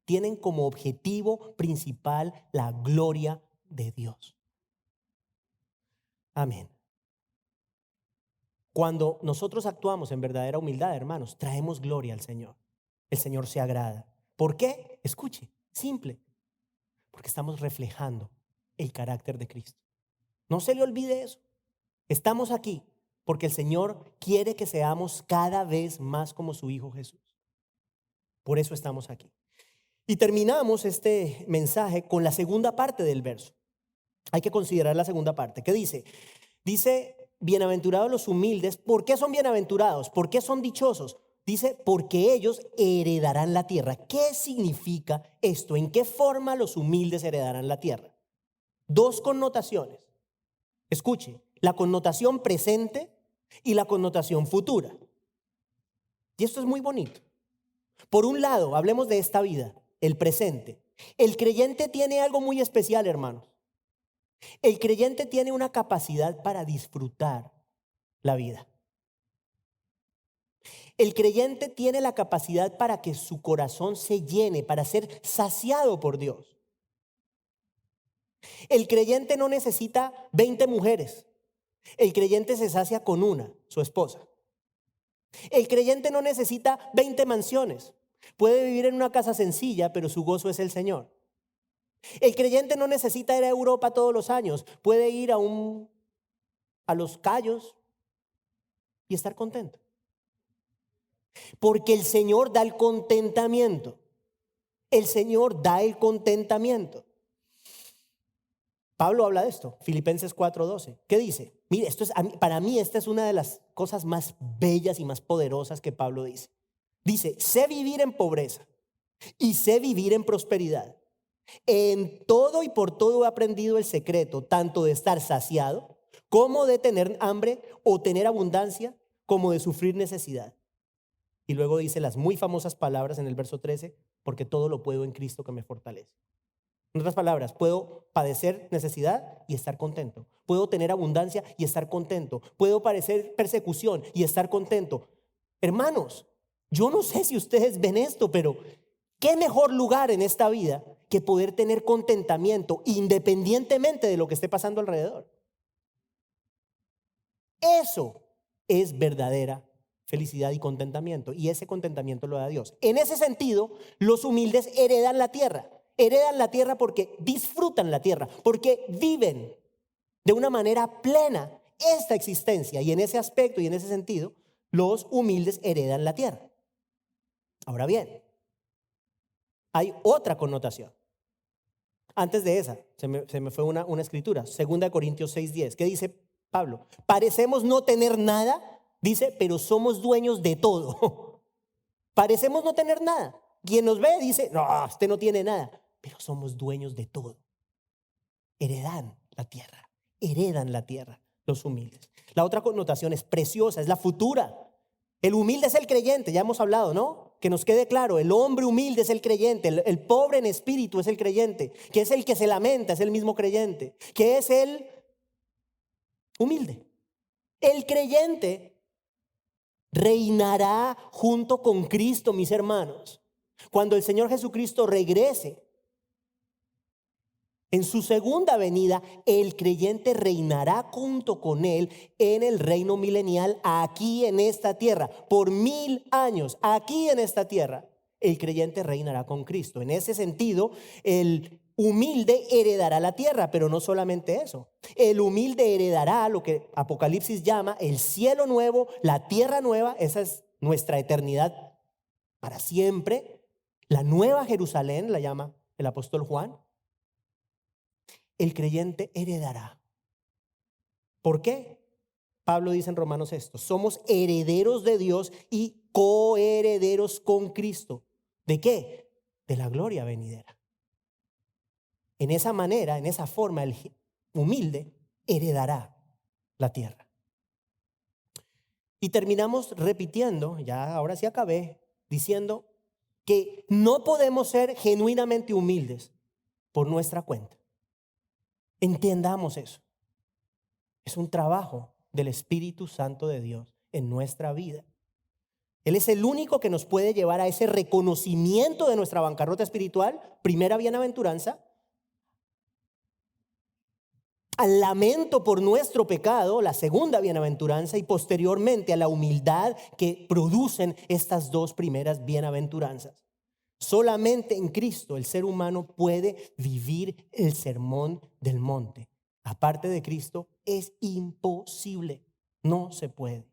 tienen como objetivo principal la gloria de Dios. Amén. Cuando nosotros actuamos en verdadera humildad, hermanos, traemos gloria al Señor. El Señor se agrada. ¿Por qué? Escuche, simple. Porque estamos reflejando el carácter de Cristo. No se le olvide eso. Estamos aquí porque el Señor quiere que seamos cada vez más como su Hijo Jesús. Por eso estamos aquí. Y terminamos este mensaje con la segunda parte del verso. Hay que considerar la segunda parte. ¿Qué dice? Dice, bienaventurados los humildes. ¿Por qué son bienaventurados? ¿Por qué son dichosos? Dice, porque ellos heredarán la tierra. ¿Qué significa esto? ¿En qué forma los humildes heredarán la tierra? Dos connotaciones. Escuche, la connotación presente y la connotación futura. Y esto es muy bonito. Por un lado, hablemos de esta vida, el presente. El creyente tiene algo muy especial, hermanos. El creyente tiene una capacidad para disfrutar la vida. El creyente tiene la capacidad para que su corazón se llene, para ser saciado por Dios. El creyente no necesita 20 mujeres. El creyente se sacia con una, su esposa. El creyente no necesita 20 mansiones. Puede vivir en una casa sencilla, pero su gozo es el Señor. El creyente no necesita ir a Europa todos los años. Puede ir a Los Cayos y estar contento. Porque el Señor da el contentamiento. El Señor da el contentamiento. Pablo habla de esto, Filipenses 4:12. ¿Qué dice? Mire, para mí esta es una de las cosas más bellas y más poderosas que Pablo dice. Dice, sé vivir en pobreza y sé vivir en prosperidad. En todo y por todo he aprendido el secreto, tanto de estar saciado, como de tener hambre o tener abundancia, como de sufrir necesidad. Y luego dice las muy famosas palabras en el verso 13, porque todo lo puedo en Cristo que me fortalece. En otras palabras, puedo padecer necesidad y estar contento. Puedo tener abundancia y estar contento. Puedo padecer persecución y estar contento. Hermanos, yo no sé si ustedes ven esto, pero qué mejor lugar en esta vida que poder tener contentamiento independientemente de lo que esté pasando alrededor. Eso es verdadera felicidad y contentamiento, y ese contentamiento lo da Dios. En ese sentido, los humildes heredan la tierra. Heredan la tierra porque disfrutan la tierra, porque viven de una manera plena esta existencia, y en ese aspecto y en ese sentido, los humildes heredan la tierra. Ahora bien, hay otra connotación. Antes de esa, se me fue una escritura, 2 Corintios 6:10. ¿Qué dice Pablo? Parecemos no tener nada, dice, pero somos dueños de todo. Parecemos no tener nada. Quien nos ve dice, no, usted no tiene nada, pero somos dueños de todo. Heredan la tierra los humildes. La otra connotación es preciosa, es la futura. El humilde es el creyente, ya hemos hablado, ¿no? Que nos quede claro, el hombre humilde es el creyente, el pobre en espíritu es el creyente, que es el que se lamenta, es el mismo creyente, que es el humilde. El creyente reinará junto con Cristo, mis hermanos. Cuando el Señor Jesucristo regrese en su segunda venida, el creyente reinará junto con Él en el reino milenial aquí en esta tierra. Por 1000 años, aquí en esta tierra, el creyente reinará con Cristo. En ese sentido, el humilde heredará la tierra, pero no solamente eso. El humilde heredará lo que Apocalipsis llama el cielo nuevo, la tierra nueva. Esa es nuestra eternidad para siempre. La nueva Jerusalén, la llama el apóstol Juan. El creyente heredará. ¿Por qué? Pablo dice en Romanos esto: somos herederos de Dios y coherederos con Cristo. ¿De qué? De la gloria venidera. En esa manera, en esa forma, el humilde heredará la tierra. Y terminamos repitiendo, ya ahora sí acabé, diciendo que no podemos ser genuinamente humildes por nuestra cuenta. Entendamos eso. Es un trabajo del Espíritu Santo de Dios en nuestra vida. Él es el único que nos puede llevar a ese reconocimiento de nuestra bancarrota espiritual, primera bienaventuranza, al lamento por nuestro pecado, la segunda bienaventuranza, y posteriormente a la humildad que producen estas dos primeras bienaventuranzas. Solamente en Cristo el ser humano puede vivir el sermón del monte. Aparte de Cristo es imposible, no se puede.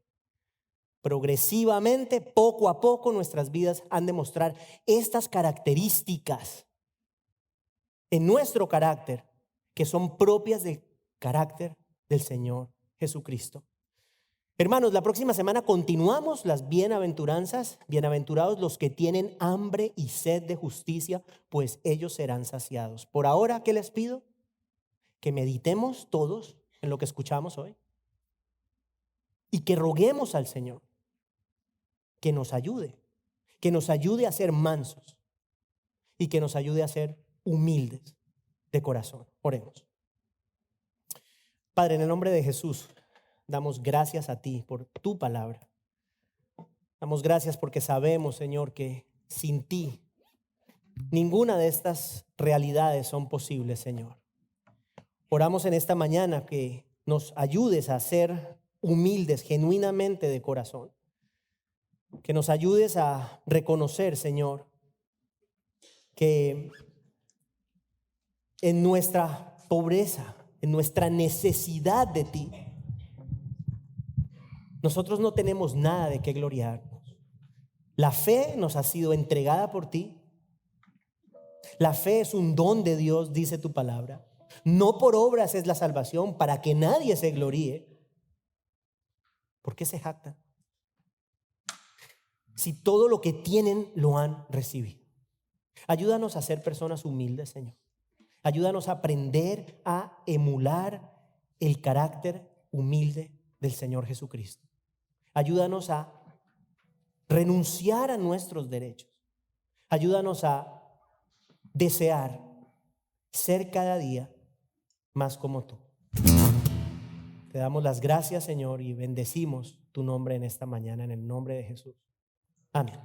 Progresivamente, poco a poco, nuestras vidas han de mostrar estas características en nuestro carácter que son propias del carácter del Señor Jesucristo. Hermanos, la próxima semana continuamos las bienaventuranzas. Bienaventurados los que tienen hambre y sed de justicia, pues ellos serán saciados. Por ahora, ¿qué les pido? Que meditemos todos en lo que escuchamos hoy y que roguemos al Señor que nos ayude a ser mansos y que nos ayude a ser humildes de corazón. Oremos. Padre, en el nombre de Jesús, damos gracias a ti por tu palabra. Damos gracias porque sabemos, Señor, que sin ti ninguna de estas realidades son posibles, Señor. Oramos en esta mañana que nos ayudes a ser humildes genuinamente de corazón. Que nos ayudes a reconocer, Señor, que en nuestra pobreza, en nuestra necesidad de ti, nosotros no tenemos nada de qué gloriarnos. La fe nos ha sido entregada por ti. La fe es un don de Dios, dice tu palabra. No por obras es la salvación, para que nadie se gloríe. ¿Por qué se jactan? Si todo lo que tienen lo han recibido. Ayúdanos a ser personas humildes, Señor. Ayúdanos a aprender a emular el carácter humilde del Señor Jesucristo. Ayúdanos a renunciar a nuestros derechos. Ayúdanos a desear ser cada día más como tú. Te damos las gracias, Señor, y bendecimos tu nombre en esta mañana, en el nombre de Jesús. Amén.